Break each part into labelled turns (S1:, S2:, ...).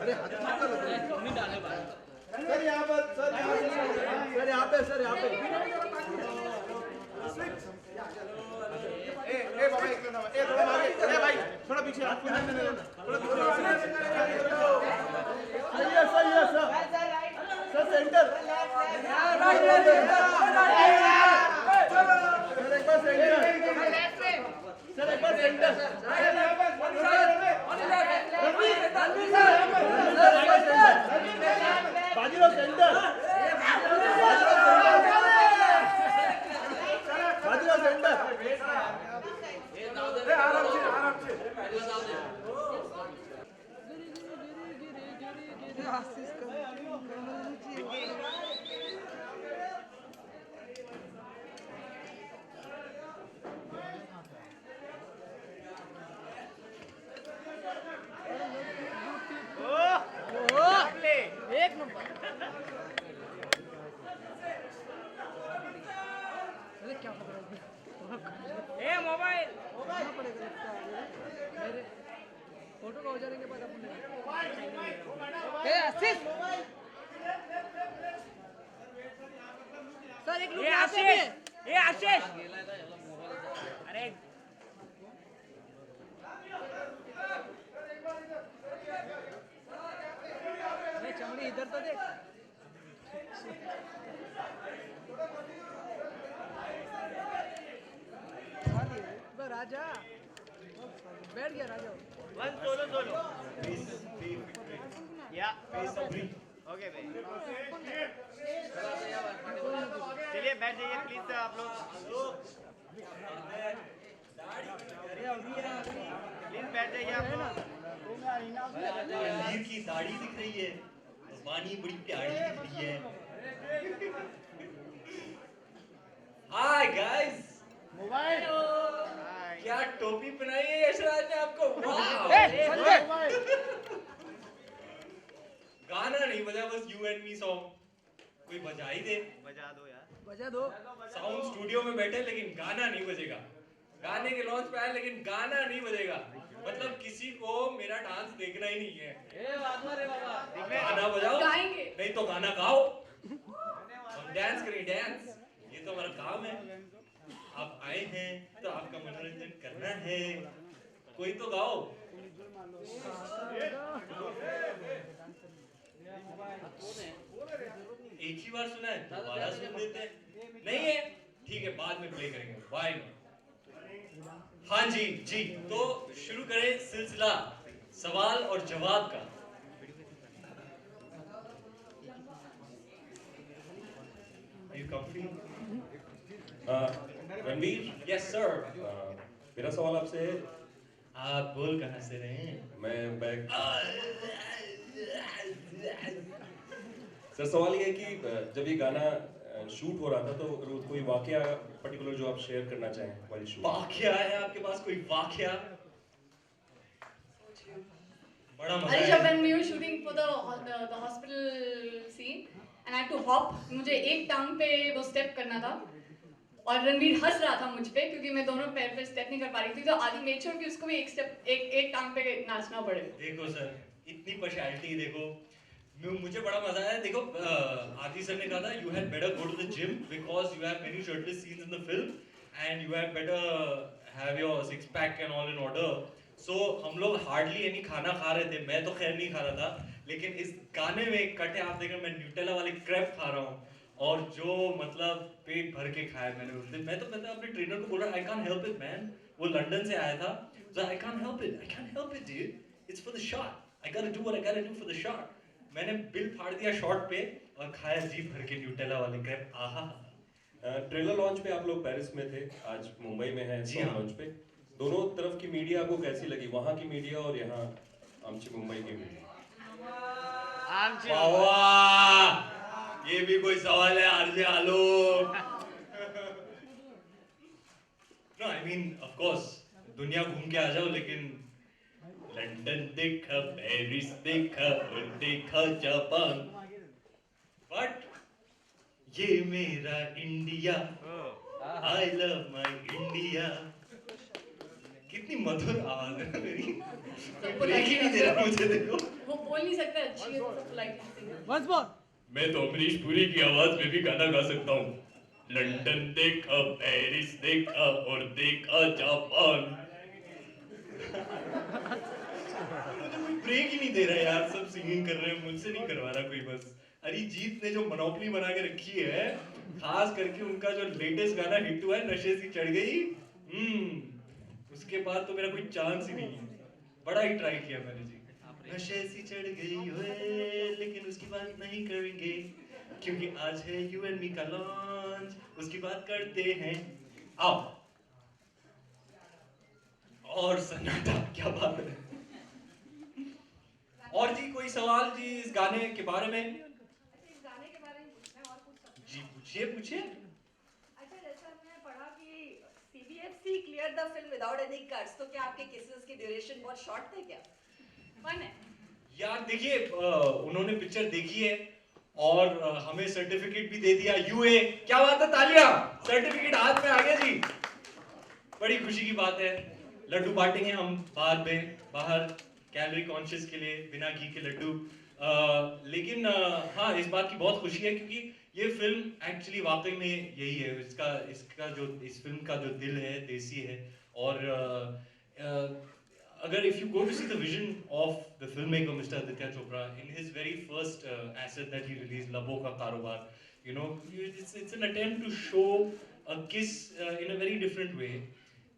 S1: अरे नहीं डाले भाई।
S2: सर यहाँ पर, सर यहाँ पे, सर यहाँ पे। ए बाबा एक मिनट, ए थोड़ा आगे, ए भाई थोड़ा पीछे, आपको नहीं थोड़ा पीछे। सही है सर, सर सेंटर। सर एक बार सेंटर, सर एक बार centre. Bajirao centre, Bajirao centre. आराम से।
S1: एक नंबर। अरे क्या ए मोबाइल पड़ेगा मेरे फोटो का हो जाने के बाद अपन ए आशीष सर एक लुक आते हैं। ए आशीष अरे चमड़ी इधर तो देख। राजा बैठ गया राजा।
S3: वन सोलो या ओके भाई चलिए बैठ जाइए प्लीज आप लोग प्लीज बैठ जाइए आप लोग।
S4: रणवीर की साड़ी दिख रही है, पानी बड़ी प्यारी दिख रही है। हाय गाइस,
S2: मोबाइल
S4: क्या टोपी पहनाई है यशराज ने आपको? गाना नहीं बजा, बस यू एंड मी सॉन्ग कोई बजा ही दे।
S3: बजा दो यार,
S1: बजा दो।
S4: साउंड स्टूडियो में बैठे लेकिन गाना नहीं बजेगा। गाने के लॉन्च पे आए लेकिन गाना नहीं बजेगा। मतलब किसी को मेरा डांस देखना ही नहीं है। गाना बजाओ, नहीं तो गाना गाओ। हम डांस करें, डांस, ये तो हमारा काम है। आप आए हैं तो आपका मनोरंजन करना है, कोई तो गाओ। एक ही बार सुना है, दोबारा सुन देते हैं। नहीं है, ठीक है, बाद में प्ले करेंगे, व्हाई नॉट। हाँ जी जी, तो शुरू करें सिलसिला सवाल और जवाब का।
S5: Ranveer,
S4: yes sir.
S5: मेरा सवाल आपसे है।
S4: आप बोल कहाँ से रहे हैं?
S5: मैं बैक सर, सवाल ये है कि जब ये गाना शूट हो रहा था तो कोई वाकया पर्टिकुलर जो आप शेयर करना चाहें वाली शूट?
S4: वाकया है आपके पास कोई वाकया? बड़ा मजा
S6: अरे
S4: है।
S6: जब when we were shooting for the hospital scene and I had to hop, मुझे एक टांग पे वो स्टेप करना था और रणवीर हंस रहा था मुझ पे क्योंकि मैं दोनों पैर पे स्टेप नहीं कर पा रही थी, तो आदि मेक श्योर कि उसको भी एक स्टेप एक टांग पे नाचना पड़े।
S4: देखो सर, इतनी पर्सनैलिटी देखो, मुझे बड़ा मजा आया। देखो आदि सर ने कहा था you had better go to the gym because you have many shirtless scenes in the film and you have better have your six pack and all in order. So हम लोग हार्डली यानी खाना खा रहे थे, मैं तो खैर नहीं खा रहा था, लेकिन इस गाने में एक कट है, आप देख रहे हैं मैं न्यूटेला वाले क्रेप खा रहा हूँ और जो मतलब पेट भर के खाया मैंने उस दिन। मैं तो अपने ट्रेनर को बोल रहा I can't help it man, वो लंदन से आया था, so I can't help it dude, it's for the shot, I gotta do what I gotta do for the shot। मैंने बिल फाड़ दिया शॉट पे और खाया जी भर के न्यूटेला वाले क्रेप। आहा।
S5: ट्रेलर लॉन्च पे आप लोग पेरिस में थे, आज मुंबई में हैं
S4: जी हाँ।
S5: लॉन्च पे। दोनों तरफ की मीडिया आपको कैसी लगी, वहाँ की मीडिया और यहाँ आमची मुंबई की मीडिया?
S4: वाह, ये भी कोई सवाल है RJ Alok? No I mean of course दुनिया घूम के आ जाओ, लेकिन लंदन देखा, पेरिस देखा और देखा जापान, बट ये मेरा India, I love my India. कितनी मधुर आवाज है ना मेरी,
S6: सबको
S4: ब्रेक ही नहीं दे रहा मुझे, देखो।
S6: वो बोल नहीं सकता अच्छी है तो सब पोलाइटली
S1: Once more.
S4: मैं तो अमरीश पुरी की आवाज में भी गाना गा सकता हूँ। लंदन देखा, पेरिस देखा और देखा जापान। मुझे कोई ब्रेक ही नहीं दे रहा यार, सब सिंगिंग कर रहे हैं, मुझसे नहीं करवा रहा कोई बस। अरिजीत ने जो मोनोपोली बना के रखी है, खास करके उनका जो लेटेस्ट गाना हिट हुआ है नशे सी चढ़ गई, उसके बाद तो मेरा कोई चांस ही नहीं है। बड़ा ही ट्राई किया मैंने जी, नशे सी चढ़ गई हुए, लेकिन उसकी बात नहीं करेंगे क्योंकि आज है यू एंड मी का लॉन्च, उसकी बात करते हैं। आओ। और सन्नाटा, क्या बात है। और जी कोई सवाल जी इस गाने के बारे में?
S7: इस गाने के बारे में पूछना है और कुछ समझना
S4: जी पूछिए पूछिए।
S7: अच्छा, जैसा हमने पढ़ा कि CBFC cleared the film without any cuts, तो क्या आपके kisses की ड्यूरेशन बहुत शॉर्ट थे क्या?
S6: फन है।
S4: यार देखिए, उन्होंने पिक्चर देखी है और हमें सर्टिफिकेट भी दे दिया, यूए। क्या बात है, तालियां, सर्टिफिकेट हाथ में आ गया जी, बड़ी खुशी की बात है। लड्डू बांटेंगे हम बाहर कैलोरी कॉन्शियस के लिए, बिना घी के लड्डू। लेकिन हाँ, इस बात की बहुत खुशी है क्योंकि ये फिल्म एक्चुअली वाकई में यही है, इसका जो इस फिल्म का जो दिल है देसी है। और अगर if you go to see the vision of the filmmaker Mr. Aditya Chopra in his very first asset that he released, Labo Ka Karobar, you know, it's an attempt to show a kiss in a very different way,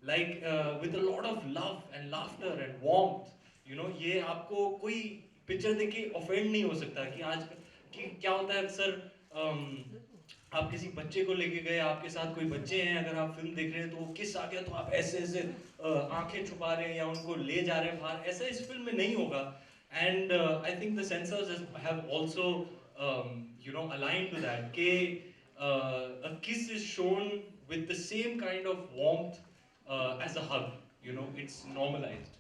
S4: like with a lot of love and laughter and warmth. You know, ये आपको कोई picture देख के offend नहीं हो सकता कि आज कि क्या होता है अक्सर, आप किसी बच्चे को लेके गए, आपके साथ कोई बच्चे हैं, अगर आप फिल्म देख रहे हैं तो वो किस आ गया तो आप ऐसे ऐसे आंखें छुपा रहे हैं या उनको ले जा रहे हैं बाहर, ऐसा इस फिल्म में नहीं होगा। And I think the sensors have also you know aligned to that के a kiss is shown with the same kind of warmth as a hug, you know, it's normalized.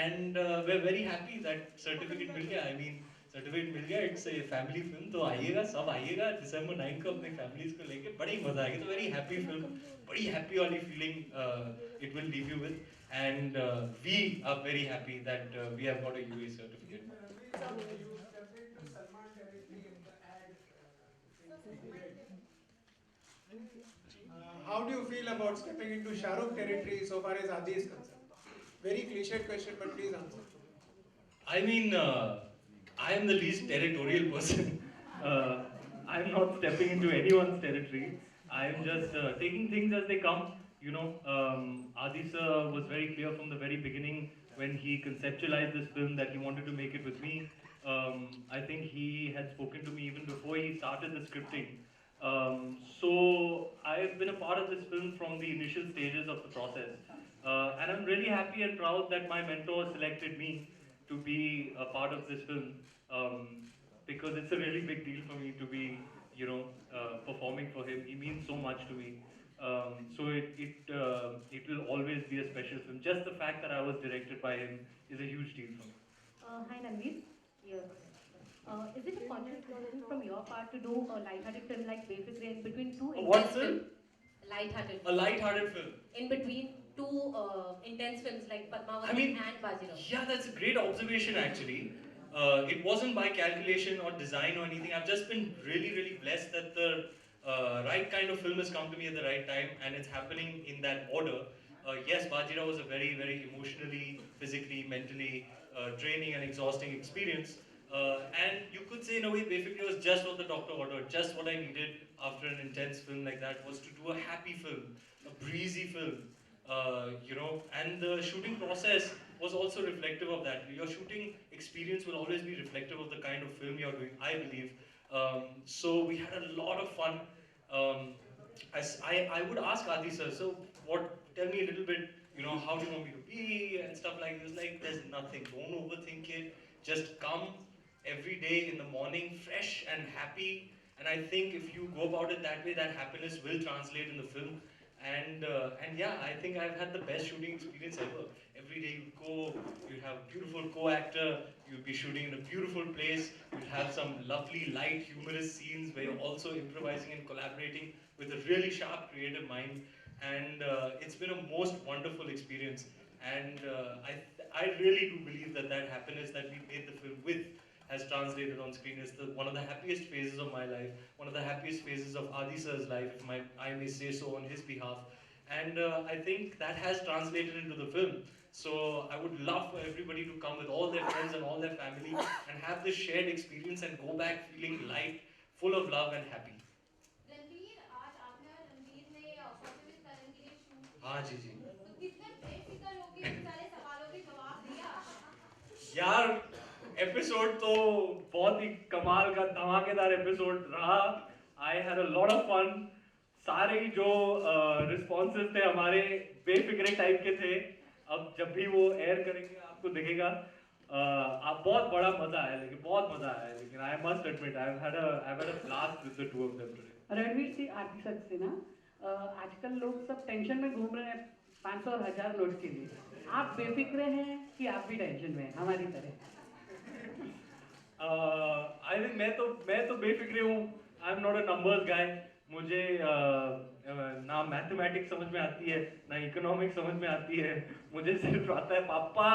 S4: And we're very happy that certificate मिल गया। I mean certificate मिल गया, it's a family film. तो आइएगा, सब आइएगा December 9 को अपनी families को लेके, बड़ी मजा आएगी। तो वेरी हैप्पी फिल्म, बड़ी हैप्पी वाली feeling it will leave you with, and we are very happy that we have got a UA certificate.
S8: How do you feel about stepping into Shah Rukh territory so far as Adi is concerned? Very cliched question, but please answer.
S4: I mean, I am the least territorial person. I am not stepping into anyone's territory. I am just taking things as they come. You know, Adi sir was very clear from the very beginning when he conceptualized this film that he wanted to make it with me. I think he had spoken to me even before he started the scripting. So I've been a part of this film from the initial stages of the process. And I'm really happy and proud that my mentor selected me to be a part of this film, because it's a really big deal for me to be, you know, performing for him. He means so much to me. So it will always be a special film. Just the fact that I was directed by him is a huge deal for me.
S9: Hi Ranveer. Yes. Is it a conscious decision from your part to do a light-hearted film like Befikre in between two
S4: What
S9: intense
S4: film?
S9: Light-hearted.
S4: A light-hearted film.
S9: In between two intense films like Padmavati
S4: I mean,
S9: and Bajirao.
S4: Yeah, that's a great observation actually. It wasn't by calculation or design or anything. I've just been really, really blessed that the right kind of film has come to me at the right time, and it's happening in that order. Yes, Bajirao was a very, very emotionally, physically, mentally draining and exhausting experience. And you could say in a way, Befikre was just what the doctor ordered, just what I needed after an intense film like that, was to do a happy film, a breezy film. You know, and the shooting process was also reflective of that. Your shooting experience will always be reflective of the kind of film you're doing, I believe. So we had a lot of fun. I would ask Adi sir, so tell me a little bit, you know, how do you want me to be and stuff like this. Like, there's nothing, don't overthink it, just come every day in the morning fresh and happy. And I think if you go about it that way, that happiness will translate in the film. And yeah, I think I've had the best shooting experience ever. Every day you go, you have a beautiful co-actor, you'll be shooting in a beautiful place, you'll have some lovely, light, humorous scenes where you're also improvising and collaborating with a really sharp, creative mind. and it's been a most wonderful experience. And I really do believe that that happiness that we made the film with has translated on screen. It's one of the happiest phases of my life, one of the happiest phases of Adi sir's life, if I may say so on his behalf. And I think that has translated into the film. So I would love for everybody to come with all their friends and all their family and have this shared experience and go back feeling light, full of love and happy.
S10: Ranbir, आज आपने और रणबीर ने fortunate करण के लिए shoot
S4: हाँ जी जी।
S10: तो कितने बेफिक्र होके इन सारे सवालों के जवाब दिया?
S4: यार एपिसोड तो बहुत ही कमाल का धमाकेदार एपिसोड रहा। I had a lot of fun. सारे ही जो रिस्पॉन्सेज थे हमारे बेफिक्रे टाइप के थे। अब जब भी वो एयर करेंगे आपको दिखेगा। आप बहुत बड़ा मजा आया, लेकिन बहुत मजा आया, लेकिन I must admit I have had a blast with the two of them today.
S11: Ranveer Singh आदि सच से ना आजकल लोग सब टेंशन में घूम रहे हैं 500 और 1000 नोट के लिए। आप बेफिक्रे हैं कि आप भी टेंशन में हैं हमारी तरह?
S4: आई थिंक मैं तो बेफिक्रे हूँ। I am not a numbers guy. मुझे ना मैथमेटिक्स समझ में आती है, ना इकोनॉमिक्स समझ में आती है। मुझे सिर्फ आता है पापा।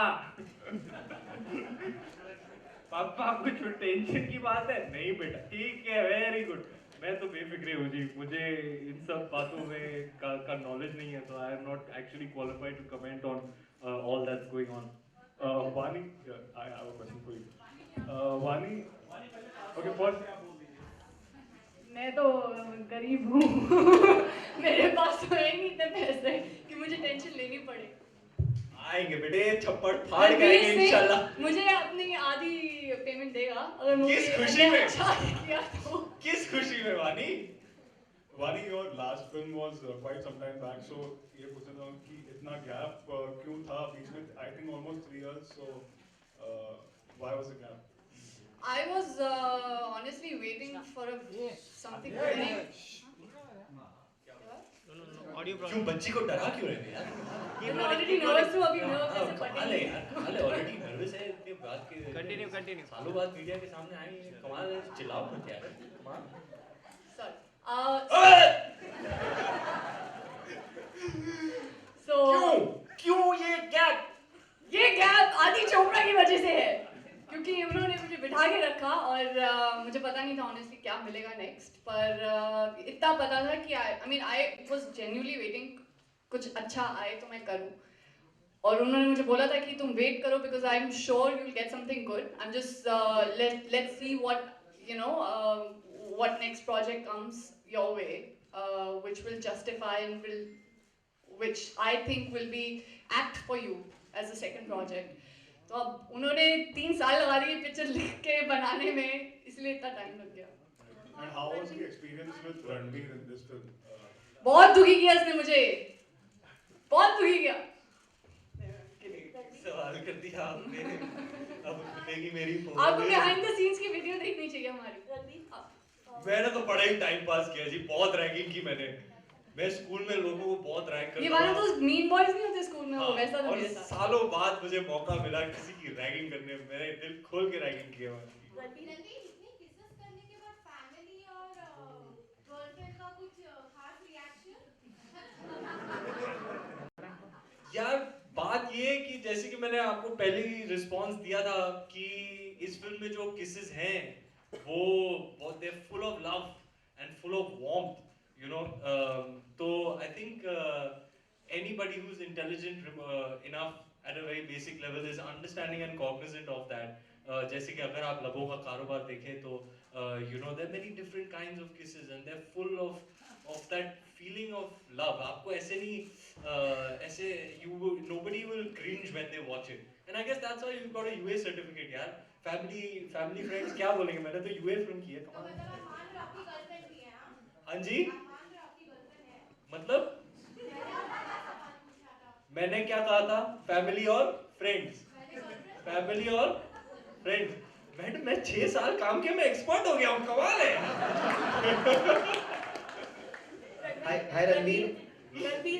S4: पापा कुछ टेंशन की बात है? नहीं बेटा, ठीक है, वेरी गुड। मैं तो बेफिक्रे हूँ जी। मुझे इन सब बातों में का नॉलेज नहीं है, तो I am not actually qualified to comment on all that's going on. Vaani, I have a question for you. Vaani, okay first
S6: मैं तो गरीब हूँ। मेरे पास तो है नहीं इतने पैसे कि मुझे टेंशन लेनी पड़े।
S4: आएंगे बेटे, थप्पड़ फाड़ के आएंगे इंशाल्लाह।
S6: मुझे अपनी आधी पेमेंट देगा अगर मुझे
S4: किस खुशी में?
S6: अच्छा किया तो।
S4: किस खुशी में वानी?
S2: Vani, your last film was quite some time back, so ये पूछना था कि इतना gap क्यों था बीच में? I think almost 3 years. So why was the gap?
S6: I was honestly waiting for something very.
S3: Audio
S4: क्यों बच्ची को डरा क्यों रहे हैं यार?
S6: मैं already nervous हूँ, अभी nerve कैसे
S4: कमाल है यार, कमाल है। ऑलरेडी नर्वस है इतने बात के।
S3: कंटिन्यू।
S4: सालों बाद मीडिया के सामने आई, कमाल है। चिल्लाओ मत यार, कमाल।
S6: Sorry. So.
S4: क्यों ये गैप
S6: आदि चोपड़ा की वजह से है, क्योंकि उन्होंने मुझे बिठा के रखा और मुझे पता नहीं था ऑनेस्टली क्या मिलेगा नेक्स्ट, पर इतना पता था कि आई वाज जेन्युइनली वेटिंग कुछ अच्छा आए तो मैं करूं। और उन्होंने मुझे बोला था कि तुम वेट करो because I am sure you will get something good. I am just let's see what you know what next project comes your way which will justify and will which I think will be apt for you as a second project. तो अब उन्होंने 3 साल लगा दिए picture लिख के बनाने में, इसलिए इतना टाइम लग गया।
S2: And how was the experience with Ranveer in this film?
S6: बहुत दुखी किया इसने मुझे, बहुत दुखी किया।
S4: सवाल कर दिया आपने। अब मिलेगी मेरी फोन।
S6: आपको बिहाइंड द सीन्स की वीडियो देखनी चाहिए हमारी।
S4: मैंने तो बड़ा ही टाइम पास किया जी, बहुत रैगिंग की मैंने। मैं स्कूल में लोगों को बहुत रैग करता था।
S6: ये वाला तो मीन बॉयज नहीं होते स्कूल में, वो वैसा था मेरे साथ।
S4: सालों बाद मुझे मौका मिला किसी की रैगिंग करने में, मैंने दिल खोल के रैगिंग किया।
S10: रणबीर, इतने किसेस करने के बाद फैमिली और गर्लफ्रेंड का कुछ खास रिएक्शन?
S4: यार बात ये है कि जैसे कि मैंने आपको पहले ही रिस्पांस दिया था कि इस फिल्म में जो किसेस हैं वो बहुत they full of love and full of warmth, you know. So I think anybody who's intelligent enough at a very basic level is understanding and cognizant of that. जैसे कि अगर आप लबों का कारोबार देखें तो you know there are many different kinds of kisses and they're full of that feeling of love. आपको ऐसे नहीं ऐसे nobody will cringe when they watch it. And I guess that's why you've got a UA certificate यार. Family friends क्या बोलेंगे, मैंने तो UA film की है।
S10: तो मतलब आप मान रहे हो आपकी गर्लफ्रेंड भी है?
S4: हाँ जी,
S10: आपकी गर्लफ्रेंड है?
S4: मतलब मैंने क्या कहा था? फैमिली और फ्रेंड्स। फैमिली और फ्रेंड्स। मैडम मैं 6 साल काम किया, मैं एक्सपर्ट हो गया हूँ, कमाल है।
S12: हाय रणबीर।
S7: यहाँ के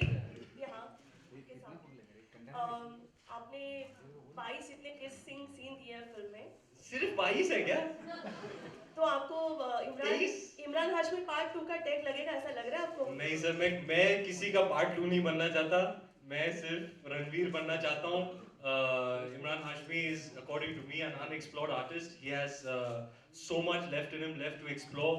S7: साथ आपने 22 इतने किस सीन दिए हैं फिल्म में।
S4: सिर्फ 22 है क्या?
S7: तो आपको इमरान इमरान हाशमी पार्ट 2 का टैग लगेगा, ऐसा लग रहा है आपको?
S4: नहीं सर, मैं किसी का पार्ट 2 नहीं बनना चाहता, मैं सिर्फ रणवीर बनना चाहता हूँ. Imran Hashmi is, according to me, an unexplored artist. He has so much left in him, left to explore,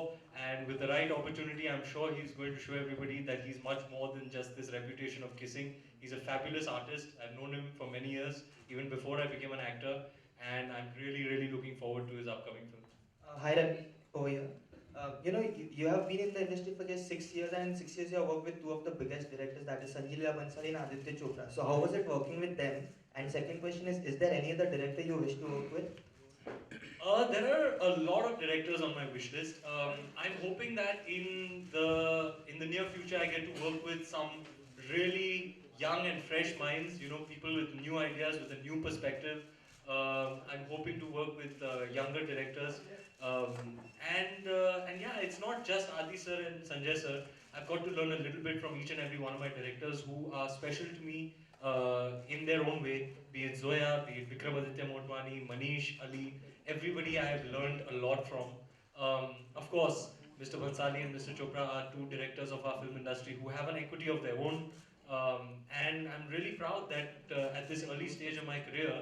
S4: and with the right opportunity, I'm sure he's going to show everybody that he's much more than just this reputation of kissing. He's a fabulous artist. I've known him for many years, even before I became an actor, and I'm really, really looking forward to his upcoming film.
S12: Hi, Ravi, over here. You have been in the industry for just 6 years, and in 6 years you have worked with two of the biggest directors, that is Sanjay Leela Bhansali and Aditya Chopra. So how was it working with them? And second question is there any other director you wish to work with?
S4: There are a lot of directors on my wish list. I'm hoping that in the near future I get to work with some really young and fresh minds, people with new ideas, with a new perspective. I'm hoping to work with younger directors. And yeah, it's not just Adi sir and Sanjay sir. I've got to learn a little bit from each and every one of my directors who are special to me in their own way, be it Zoya, be it Vikramaditya Motwani, Manish, Ali, everybody I have learned a lot from. Of course, Mr. Bhansali and Mr. Chopra are two directors of our film industry who have an equity of their own. And I'm really proud that at this early stage of my career,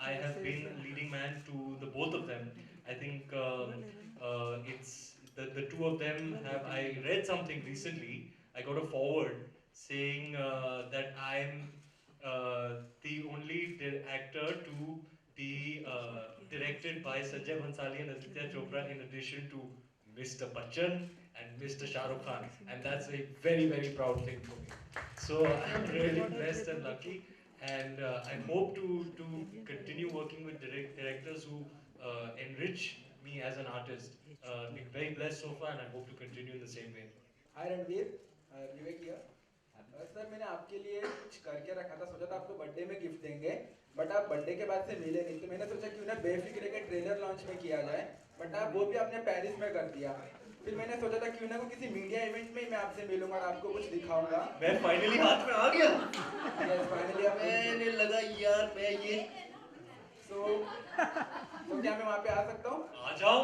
S4: I have been a leading man to the both of them. I think it's the two of them have. I read something recently. I got a forward saying that I'm the only actor to be directed by Sanjay Bhansali and Aditya Chopra, in addition to Mr. Bachchan and Mr. Shah Rukh Khan, and that's a very, very proud thing for me. So I'm really blessed and lucky, and I hope to continue working with directors who enrich me as an artist. Been very blessed so far, and I hope to continue in the same way.
S8: Hi Ranveer, Vivek here. Sir मैंने आपके लिए कुछ करके रखा था, सोचा था आपको बर्थडे में गिफ्ट देंगे, बट आप बर्थडे के बाद से मिले नहीं, तो मैंने सोचा क्यों ना बेफिक्रे के ट्रेलर लॉन्च में किया जाए, बट आप वो भी आपने पेरिस में कर दिया. फिर मैंने सोचा था क्यों ना किसी मीडिया इवेंट में मैं आपसे मिलूंगा और आपको कुछ दिखाऊंगा.
S4: मैं फाइनली हाथ में आ गया.
S8: यस फाइनली
S12: मैंने लगा यार मैं ये
S8: तो क्या मैं वहाँ पे आ सकता हूँ?
S4: आ जाओ.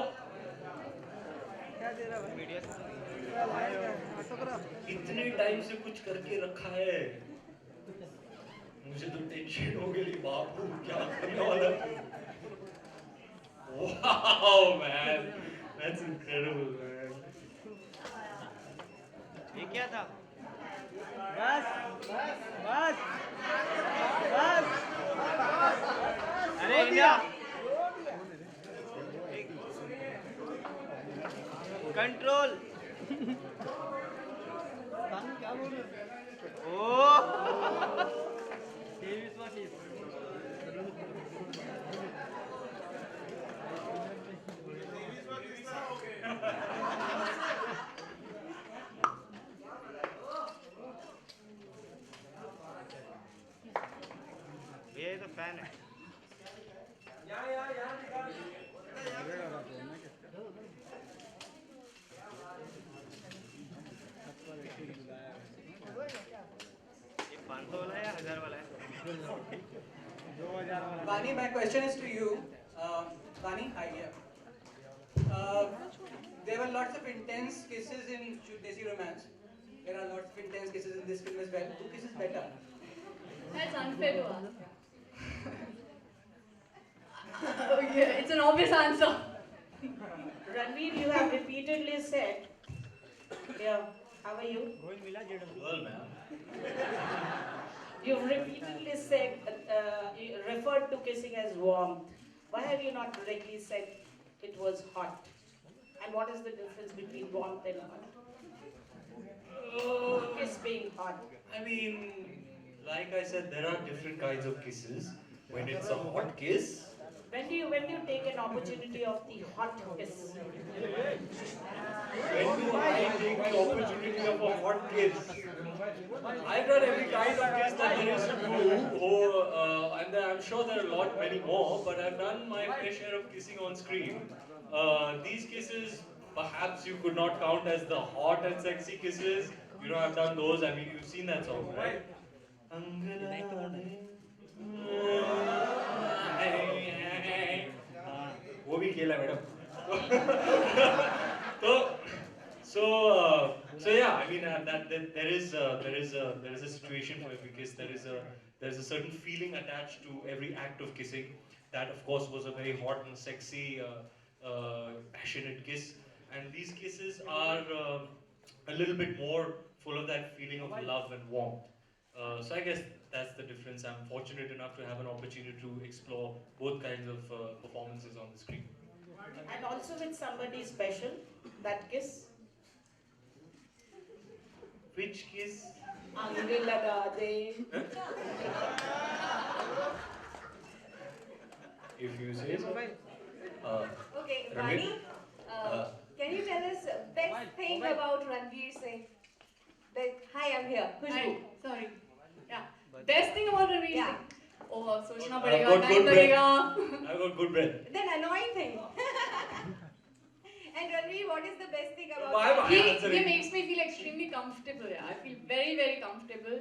S4: इतने टाइम से कुछ करके रखा है, मुझे तो टेंशन हो गई बापू, क्या करने वाला हूँ. Wow man, that's incredible man.
S3: ये क्या था? बस बस बस. अरे इंडिया कंट्रोल. क्या बोल रहे हो? ये तो फैन है.
S13: Vani, my question is to you. Vani, hi here. There were lots of intense kisses in Desi Romance. There are lots of intense kisses in this film as well. Who kisses better?
S6: That's unfair to ask. Oh, yeah, it's an obvious answer.
S7: Ranveer, you have repeatedly said, yeah, how are you?
S4: Well, man.
S7: You've repeatedly said, you referred to kissing as warmth. Why have you not directly said it was hot? And what is the difference between warmth and hot? Kiss being hot.
S4: I mean, like I said, there are different kinds of kisses. When it's a hot kiss.
S7: When do you take an opportunity of the hot kiss?
S4: When do I take the opportunity of a hot kiss? I've done every kind of kiss that there is to do, and I'm sure there are a lot many more, but I've done my fair share of kissing on screen. These kisses, perhaps you could not count as the hot and sexy kisses. You know, I've done those. I mean, you've seen that song, right? वो भी खेला madam. तो So yeah, I mean that there is a situation for every kiss. There is a certain feeling attached to every act of kissing. That of course was a very hot and sexy, passionate kiss. And these kisses are a little bit more full of that feeling of love and warmth. So I guess that's the difference. I'm fortunate enough to have an opportunity to explore both kinds of performances on the screen.
S7: And also with somebody special, that kiss.
S4: Which kiss?
S7: Angel laga de.
S4: If you say so.
S14: Okay,
S4: Ranveer?
S14: Vani, can you tell us best thing about Ranveer Singh? Hi, I'm here.
S6: Hi, sorry. Yeah. Best thing about Ranveer
S14: Yeah.
S6: Singh? Oh, सोचना
S4: I've
S6: पड़ेगा,
S4: got
S6: time
S4: good breath.
S6: लगेगा.
S4: I've got good breath.
S14: Then annoying thing. And Ranveer, what is the best thing about
S4: Why am I
S6: He
S4: answering?
S6: makes me feel extremely comfortable. Yeah, I feel very, very comfortable.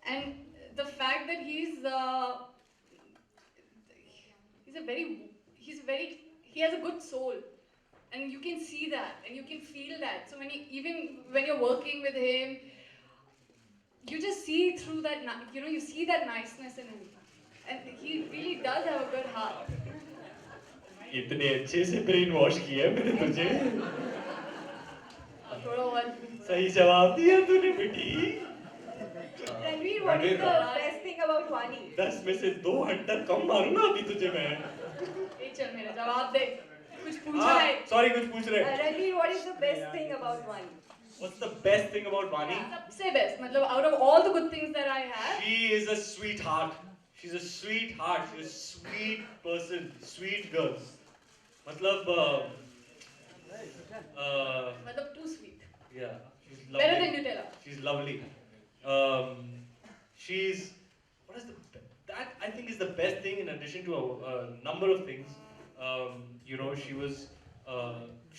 S6: And the fact that he has a good soul, and you can see that, and you can feel that. So even when you're working with him, you just see through that. You see that niceness in him, and he really does have a good heart.
S4: इतने अच्छे से brain wash किया मैंने तुझे.
S6: थोड़ा बहुत
S4: सही जवाब दिया तूने बेटी.
S14: Ranveer, what is the best thing about Vani?
S4: 10 में से 2 हंटर कम मारूंगा अभी तुझे मैं.
S6: ए चल मेरा जवाब दे. कुछ पूछा है?
S4: Sorry, कुछ पूछ रहे.
S14: Ranveer, what is the best thing about Vani?
S4: What's the best thing about Vani?
S6: सबसे best मतलब out of all the good things that I have.
S4: She is a sweetheart. She's a sweetheart. She's a sweet person. Sweet girl. मतलब
S6: मतलब too sweet.
S4: yeah, she's lovely.
S6: Better than Nutella.
S4: She's lovely. She's what is that I think is the best thing in addition to a number of things.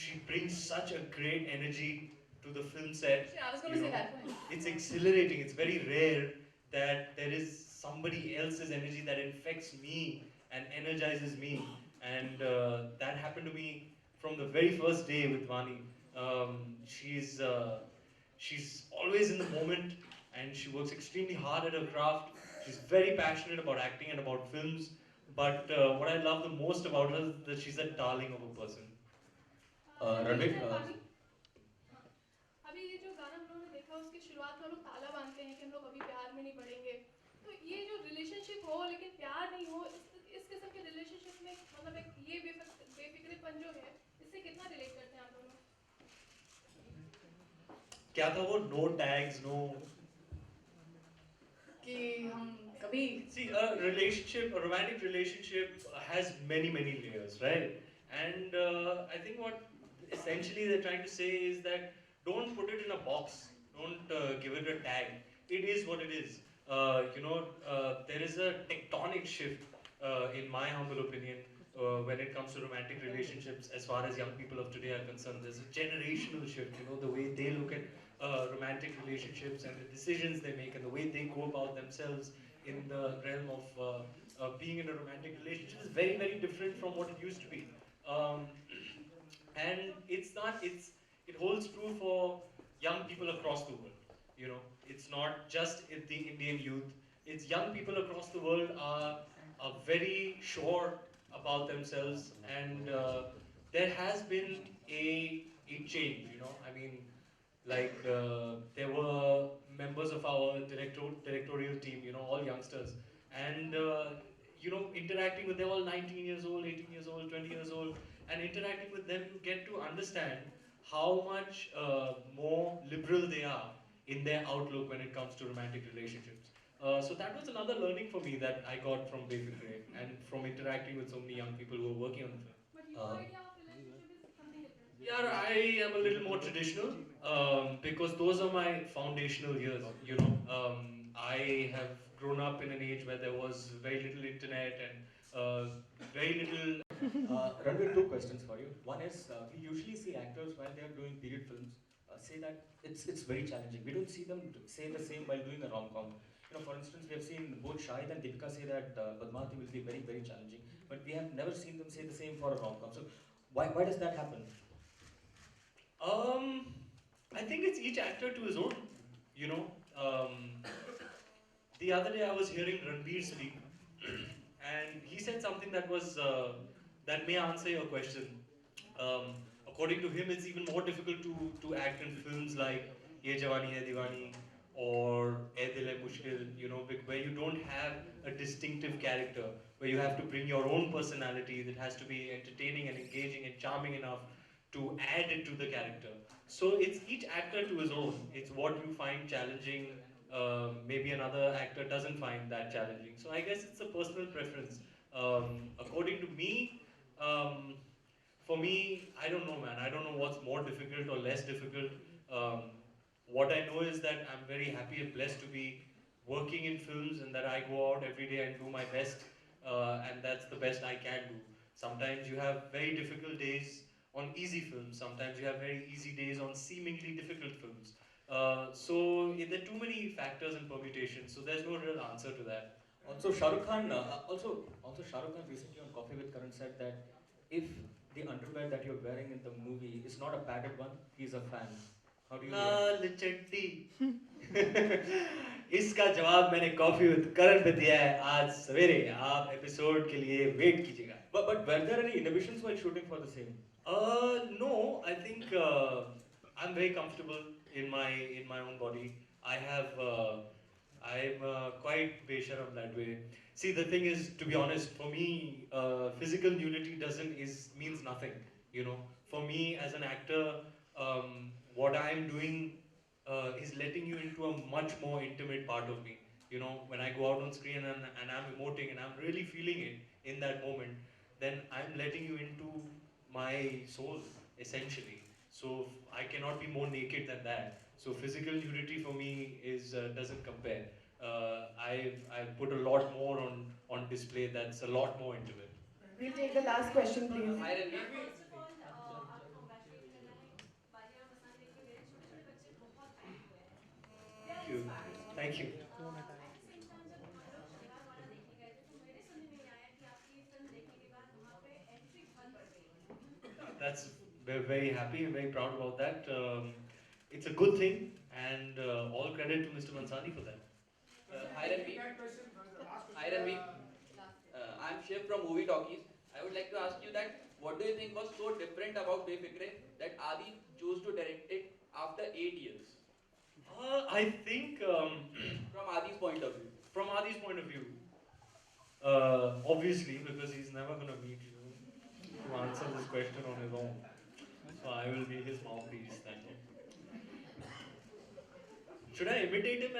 S4: She brings such a great energy to the film set.
S6: Yeah, I was gonna say that one.
S4: It's exhilarating. It's very rare that there is somebody else's energy that infects me and energizes me. And that happened to me from the very first day with Vani. She's always in the moment, and she works extremely hard at her craft. She's very passionate about acting and about films. But what I love the most about her is that she's a darling of a person.
S5: Ranveer,
S10: अभी ये जो गाना हम लोगों ने देखा उसकी शुरुआत में हम लोग ताला बांधते हैं कि हम लोग अभी प्यार में नहीं पड़ेंगे. तो ये जो रिलेशनशिप हो लेकिन प्यार नहीं हो, इस किस्म के रिलेशनशिप में मतलब एक ये बेफिक्रेपन जो है, इससे कितना रिलेट करते हैं आप दोनों?
S4: क्या था वो? No tags, no.
S6: कि हम कभी
S4: See, a romantic relationship has many layers, right? And I think what essentially they're trying to say is that don't put it in a box, don't give it a tag. It is what it is. There is a tectonic shift, in my humble opinion, when it comes to romantic relationships. As far as young people of today are concerned, there's a generational shift. The way they look at romantic relationships and the decisions they make and the way they go about themselves in the realm of being in a romantic relationship is very different from what it used to be. And it holds true for young people across the world. It's not just the Indian youth. It's young people across the world are very sure about themselves, and there has been a change. I mean, like there were members of our directorial team, all youngsters, and interacting with them, all 19 years old, 18 years old, 20 years old, and interacting with them, you get to understand how much more liberal they are in their outlook when it comes to romantic relationships. So that was another learning for me that I got from Befikre and from interacting with so many young people who were working on the film.
S10: But your idea of relationship is something different.
S4: Yeah, I am a little more traditional because those are my foundational years. I have grown up in an age where there was very little internet and very little.
S15: Ranveer, 2 questions for you. One is, we usually see actors while they are doing period films say that it's very challenging. We don't see them say the same while doing a rom-com. For instance, we have seen both Shahid and Deepika say that Padmavati will be very, very challenging, but we have never seen them say the same for a rom-com. So why does that happen?
S4: I think it's each actor to his own. You know, the other day I was hearing Ranveer speak, and he said something that was that may answer your question. Um, According to him, it's even more difficult to act in films like Ye Jawani Hai Diwani or Ae Dil Hai Mushkil, you know, where you don't have a distinctive character, where you have to bring your own personality that has to be entertaining and engaging and charming enough to add it to the character. So it's each actor to his own. It's what you find challenging. Maybe another actor doesn't find that challenging. So I guess it's a personal preference. According to me, for me, I don't know, man. I don't know what's more difficult or less difficult. What I know is that I'm very happy and blessed to be working in films and that I go out every day and do my best, and that's the best I can do. Sometimes you have very difficult days on easy films. Sometimes you have very easy days on seemingly difficult films. There are too many factors and permutations, so there's no real answer to that.
S15: Also, Shah Rukh Khan, also Shah Rukh Khan recently on Coffee with Karan said that if the underwear that you're wearing in the movie is not a padded one, he's a fan. How do you
S4: लाल चड्डी इसका जवाब मैंने coffee with करण पे दिया है आज सवेरे आप एपिसोड के लिए वेट कीजिएगा
S15: But were there any inhibitions while shooting for the same?
S4: No, I think I'm very comfortable in my own body. I'm quite besharam that way. See, the thing is, to be honest, for me, physical nudity means nothing. You know, for me as an actor, what I'm doing is letting you into a much more intimate part of me. You know, when I go out on screen and I'm emoting and I'm really feeling it in that moment, then I'm letting you into my soul, essentially. So I cannot be more naked than that. So physical nudity for me doesn't compare. I put a lot more on display that's a lot more intimate.
S14: We'll take the last question, please.
S13: Hi, Ranveer.
S4: Thank you. Thank you. We're very happy and very proud about that. It's a good thing, and all credit to Mr. Mansani for that.
S13: Hi, Ranveer. Hi, Ranveer. I'm Shiv from Movie Talkies. I would like to ask you that what do you think was so different about Befikre that Adi chose to direct it after 8 years?
S4: I think
S13: From Adi's point of view.
S4: from Adi's point of view, obviously, because he's never going to meet you to answer this question on his own. So I will be his mouthpiece then. Should I imitate him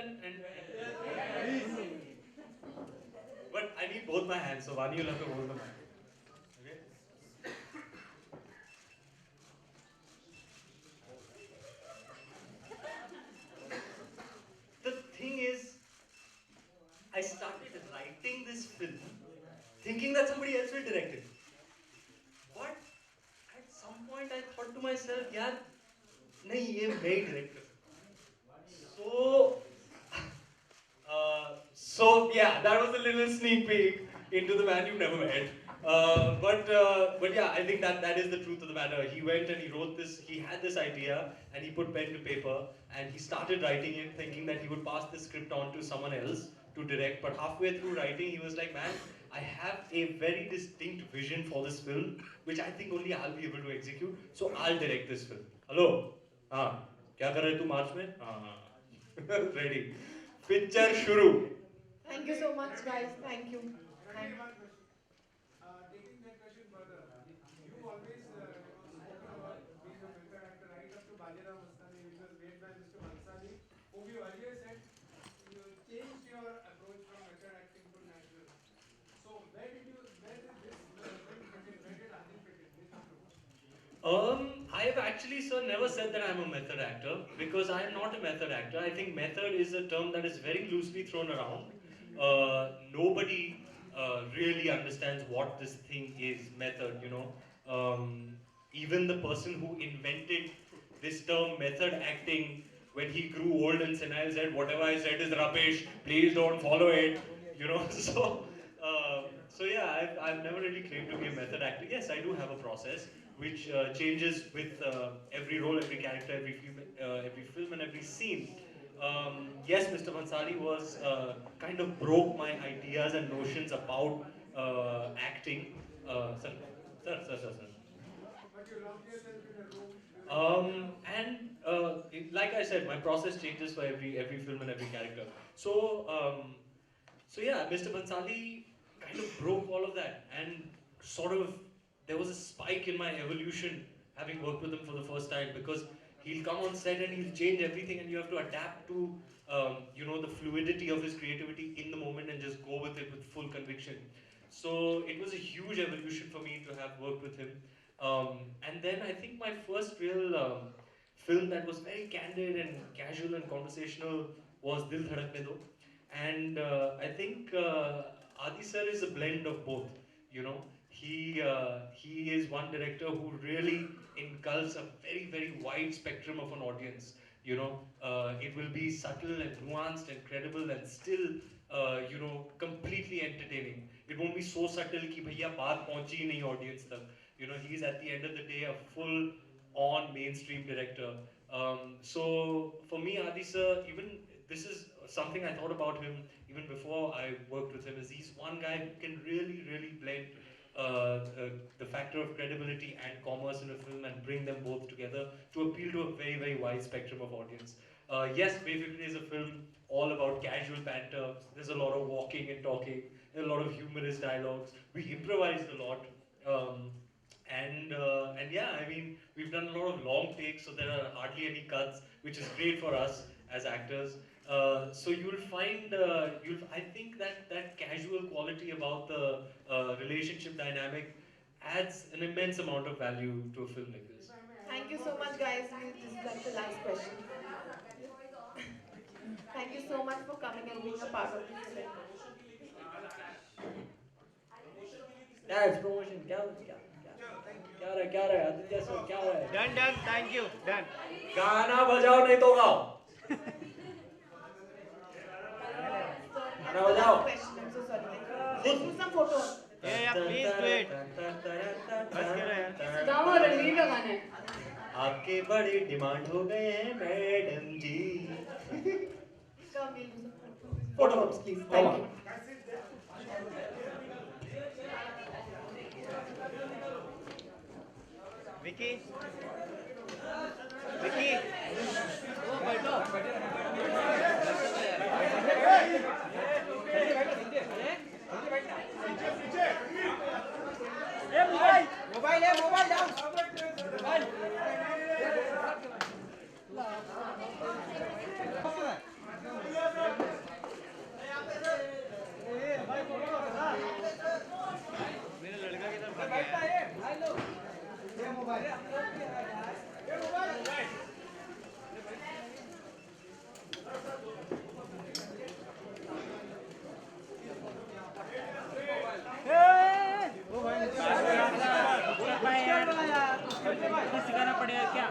S4: But I need both my hands, so Vani will have to hold the mic. Okay? The thing is, I started writing this film thinking that somebody else will direct it. But at some point I thought to myself, yaar, nahi, ye मैं ही director. So yeah, that was a little sneak peek into the man you never met. But yeah, I think that is the truth of the matter. He went and he wrote this. He had this idea and he put pen to paper and he started writing it, thinking that he would pass the script on to someone else to direct. But halfway through writing, he was like, "Man, I have a very distinct vision for this film, which I think only I'll be able to execute. So I'll direct this film." Hello, क्या कर रहे तू मार्च में? Ready. Picture शुरू.
S14: Thank you so much, guys. Thank you.
S16: Taking that question further, you always spoken about being a method actor right up to Bajirao Mastani, which was made by Mr. Mansani, whom you earlier said you changed your approach from method acting to natural. So where did Adil fit in?
S4: I have actually, sir, never said that I'm a method actor because I am not a method actor. I think method is a term that is very loosely thrown around. Nobody really understands what this thing is, method, you know. Even the person who invented this term, method acting, when he grew old and senile said, whatever I said is rubbish, please don't follow it, you know. So yeah, I've never really claimed to be a method actor. Yes, I do have a process. which changes with every role, every character, every film, and every scene. Yes, Mr. Bhansali was kind of broke my ideas and notions about acting. Sir.
S16: But you locked yourself in a room.
S4: Like I said, my process changes for every film and every character. So yeah, Mr. Bhansali kind of broke all of that, and sort of there was a spike in my evolution having worked with him for the first time, because he'll come on set and he'll change everything, and you have to adapt to the fluidity of his creativity in the moment and just go with it with full conviction. So it was a huge evolution for me to have worked with him. And then I think my first real film that was very candid and casual and conversational was Dil Dhadakne Do. And I think Adi sir is a blend of both. He is one director who really engulfs a very, very wide spectrum of an audience. It will be subtle and nuanced and credible and still completely entertaining. It won't be so subtle कि भैया बात पहुंची ही नहीं audience तक. He's at the end of the day a full-on mainstream director. So for me, Adi sir, even this is something I thought about him even before I worked with him. Is he's one guy who can really, really blend the factor of credibility and commerce in a film and bring them both together to appeal to a very, very wide spectrum of audience. Yes, Befikre is a film all about casual banter. There's a lot of walking and talking. There's a lot of humorous dialogues. We improvised a lot. And yeah, I mean, we've done a lot of long takes, so there are hardly any cuts, which is great for us as actors. So you'll find, I think that casual quality about the relationship dynamic adds an immense amount of value to a film like this.
S14: Thank you so much, guys. This is like the last question. Thank you so much for coming and being a part of this event.
S1: क्या है promotion? क्या रहा है Aditya sir, क्या हुआ है?
S3: Done. Thank you. Done.
S1: गाना बजाओ नहीं तो गाओ. गाना बजाओ.
S14: I'm so sorry. Let's do some photos.
S3: Yeah, please do it. बस करो यार.
S6: सुदामा और रणवीर का गाना है.
S1: आपके बड़े डिमांड हो गए हैं madam ji.
S14: Come, we'll do some photos, please. Thank you.
S3: Vicky. वो बैठो. मोबाइल है, मोबाइल डाउन. मेरे लड़का की तरफ भाग गया है. ये मोबाइल. सिखाना पड़ेगा क्या?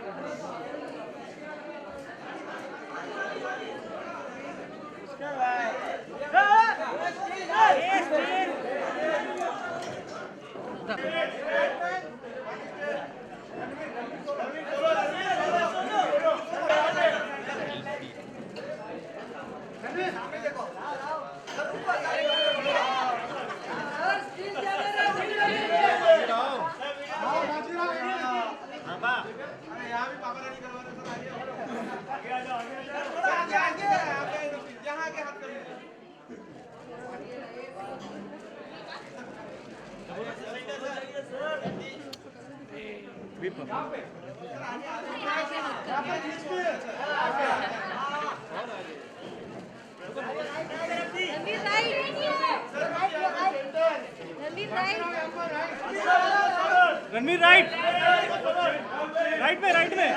S3: रणवीर राइट में